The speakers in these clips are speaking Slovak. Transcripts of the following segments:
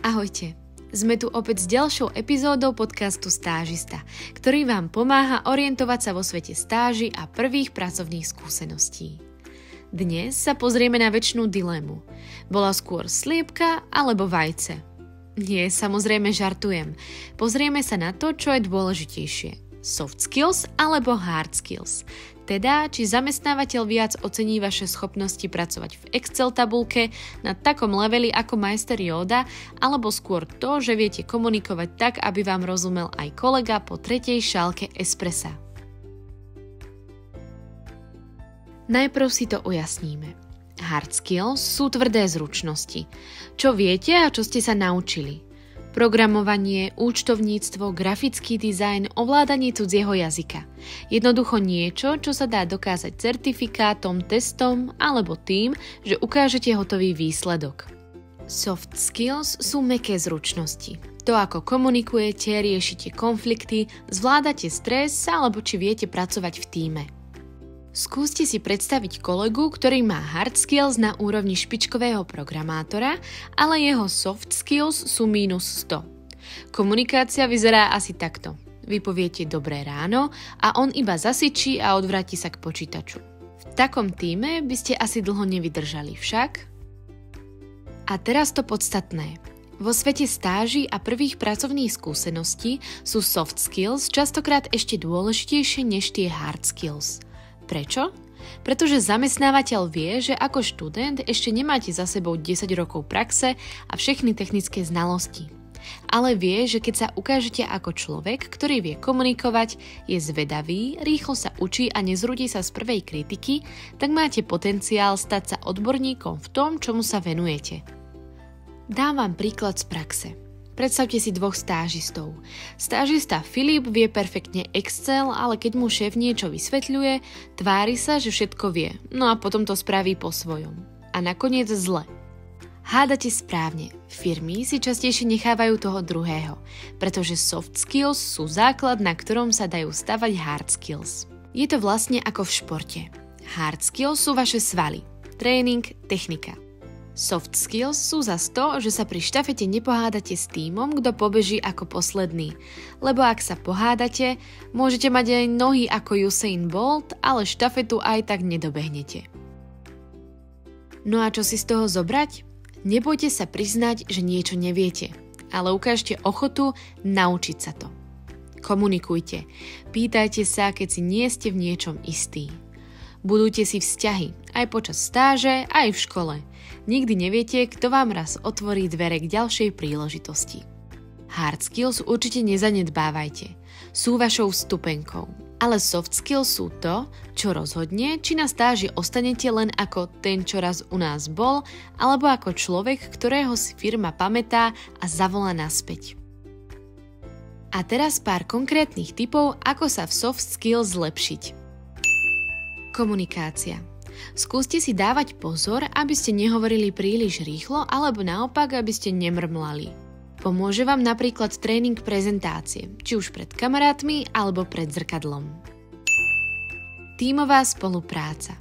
Ahojte, sme tu opäť s ďalšou epizódou podcastu Stážista, ktorý vám pomáha orientovať sa vo svete stáži a prvých pracovných skúseností. Dnes sa pozrieme na večnú dilemu. Bola skôr sliepka alebo vajce? Nie, samozrejme žartujem. Pozrieme sa na to, čo je dôležitejšie. Soft skills alebo hard skills. Teda, či zamestnávateľ viac ocení vaše schopnosti pracovať v Excel tabulke na takom leveli ako majster Yoda, alebo skôr to, že viete komunikovať tak, aby vám rozumel aj kolega po tretej šálke espressa. Najprv si to ujasníme. Hard skills sú tvrdé zručnosti. Čo viete a čo ste sa naučili? Programovanie, účtovníctvo, grafický dizajn, ovládanie cudzieho jazyka. Jednoducho niečo, čo sa dá dokázať certifikátom, testom alebo tým, že ukážete hotový výsledok. Soft skills sú mäkké zručnosti. To, ako komunikujete, riešite konflikty, zvládate stres alebo či viete pracovať v tíme. Skúste si predstaviť kolegu, ktorý má hard skills na úrovni špičkového programátora, ale jeho soft skills sú -100. Komunikácia vyzerá asi takto. Vy poviete dobré ráno a on iba zasičí a odvráti sa k počítaču. V takom tíme by ste asi dlho nevydržali však. A teraz to podstatné. Vo svete stáží a prvých pracovných skúseností sú soft skills častokrát ešte dôležitejšie než tie hard skills. Prečo? Pretože zamestnávateľ vie, že ako študent ešte nemáte za sebou 10 rokov praxe a všechny technické znalosti. Ale vie, že keď sa ukážete ako človek, ktorý vie komunikovať, je zvedavý, rýchlo sa učí a nezrúdi sa z prvej kritiky, tak máte potenciál stať sa odborníkom v tom, čomu sa venujete. Dám vám príklad z praxe. Predstavte si dvoch stážistov. Stážista Filip vie perfektne Excel, ale keď mu šéf niečo vysvetľuje, tvári sa, že všetko vie, no a potom to spraví po svojom. A nakoniec zle. Hádate správne, firmy si častejšie nechávajú toho druhého, pretože soft skills sú základ, na ktorom sa dajú stavať hard skills. Je to vlastne ako v športe. Hard skills sú vaše svaly, tréning, technika. Soft skills sú zas to, že sa pri štafete nepohádate s tímom, kto pobeží ako posledný. Lebo ak sa pohádate, môžete mať aj nohy ako Usain Bolt, ale štafetu aj tak nedobehnete. No a čo si z toho zobrať? Nebojte sa priznať, že niečo neviete, ale ukážte ochotu naučiť sa to. Komunikujte. Pýtajte sa, keď si nie ste v niečom istí. Budujte si vzťahy, aj počas stáže, aj v škole. Nikdy neviete, kto vám raz otvorí dvere k ďalšej príležitosti. Hard skills určite nezanedbávajte. Sú vašou vstupenkou. Ale soft skills sú to, čo rozhodne, či na stáži ostanete len ako ten, čo raz u nás bol, alebo ako človek, ktorého si firma pamätá a zavolá naspäť. A teraz pár konkrétnych tipov, ako sa v soft skills zlepšiť. Komunikácia. Skúste si dávať pozor, aby ste nehovorili príliš rýchlo alebo naopak, aby ste nemrmlali. Pomôže vám napríklad tréning prezentácie, či už pred kamarátmi alebo pred zrkadlom. Tímová spolupráca.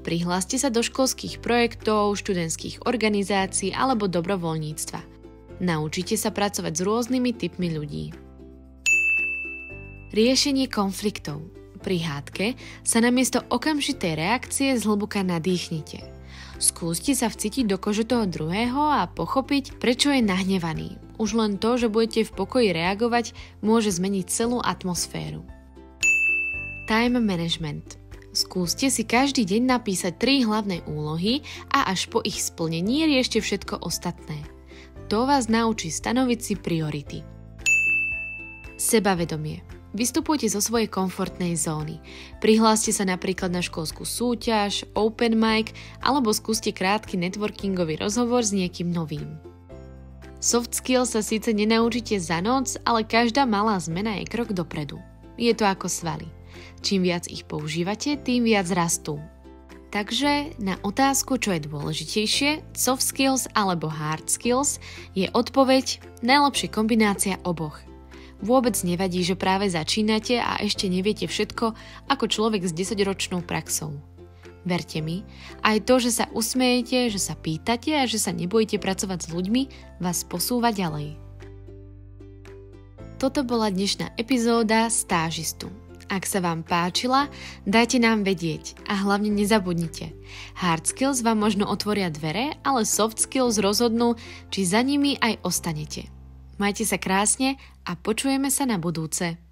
Prihláste sa do školských projektov, študentských organizácií alebo dobrovoľníctva. Naučite sa pracovať s rôznymi typmi ľudí. Riešenie konfliktov. Pri hádke sa namiesto okamžitej reakcie zhlboka nadýchnite. Skúste sa vcítiť do kože toho druhého a pochopiť, prečo je nahnevaný. Už len to, že budete v pokoji reagovať, môže zmeniť celú atmosféru. Time management. Skúste si každý deň napísať 3 hlavné úlohy a až po ich splnení riešte všetko ostatné. To vás naučí stanoviť si priority. Sebavedomie. Vystupujte zo svojej komfortnej zóny. Prihláste sa napríklad na školskú súťaž, open mic alebo skúste krátky networkingový rozhovor s niekým novým. Soft skills sa síce nenaučíte za noc, ale každá malá zmena je krok dopredu. Je to ako svaly. Čím viac ich používate, tým viac rastú. Takže na otázku, čo je dôležitejšie, soft skills alebo hard skills, je odpoveď najlepšia kombinácia oboch. Vôbec nevadí, že práve začínate a ešte neviete všetko ako človek s 10-ročnou praxou. Verte mi, aj to, že sa usmejete, že sa pýtate a že sa nebojíte pracovať s ľuďmi, vás posúva ďalej. Toto bola dnešná epizóda Stážistu. Ak sa vám páčila, dajte nám vedieť a hlavne nezabudnite. Hard skills vám možno otvoria dvere, ale soft skills rozhodnú, či za nimi aj ostanete. Majte sa krásne a počujeme sa na budúce.